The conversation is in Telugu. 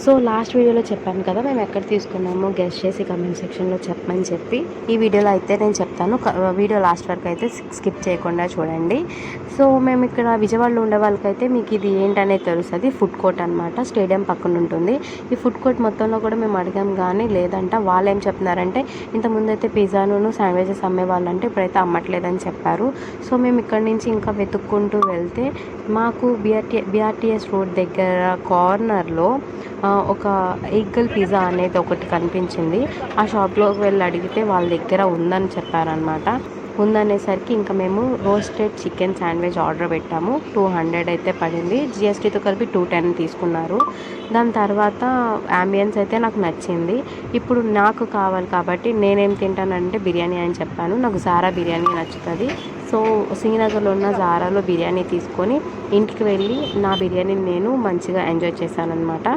సో లాస్ట్ వీడియోలో చెప్పాను కదా మేము ఎక్కడ తీసుకున్నామో గెస్ట్ చేసి కమెంట్ సెక్షన్లో చెప్పమని చెప్పి, ఈ వీడియోలో అయితే నేను చెప్తాను. వీడియో లాస్ట్ వరకు అయితే స్కిప్ చేయకుండా చూడండి. సో మేము ఇక్కడ విజయవాడలో ఉండే వాళ్ళకైతే మీకు ఇది ఏంటనేది తెలుస్తుంది. ఫుడ్ కోర్ట్ అనమాట, స్టేడియం పక్కన ఉంటుంది. ఈ ఫుడ్ కోర్ట్ మొత్తంలో కూడా మేము అడిగాం కానీ లేదంట. వాళ్ళు ఏం చెప్తున్నారంటే ఇంతకుముందు అయితే పిజ్జాను శాండ్విచెస్ అమ్మేవాళ్ళంటే ఇప్పుడైతే అమ్మట్లేదని చెప్పారు. సో మేము ఇక్కడ నుంచి ఇంకా వెతుక్కుంటూ వెళ్తే మాకు బిఆర్టీఎస్ రోడ్ దగ్గర కార్నర్లో ఒక ఈగల్ పిజ్జా అనేది ఒకటి కనిపించింది. ఆ షాప్లోకి వెళ్ళి అడిగితే వాళ్ళ దగ్గర ఉందని చెప్పారనమాట. ఉందనేసరికి ఇంకా మేము రోస్టెడ్ చికెన్ శాండ్విచ్ ఆర్డర్ పెట్టాము. 200 అయితే పడింది. జిఎస్టీతో కలిపి 210 తీసుకున్నారు. దాని తర్వాత అంబియన్స్ అయితే నాకు నచ్చింది. ఇప్పుడు నాకు కావాలి కాబట్టి నేనేం తింటానంటే బిర్యానీ అని చెప్పాను. నాకు జారా బిర్యానీ నచ్చుతుంది. సో శ్రీనగర్లో ఉన్న జారాలో బిర్యానీ తీసుకొని ఇంటికి వెళ్ళి నా బిర్యానీని నేను మంచిగా ఎంజాయ్ చేశాను అనమాట.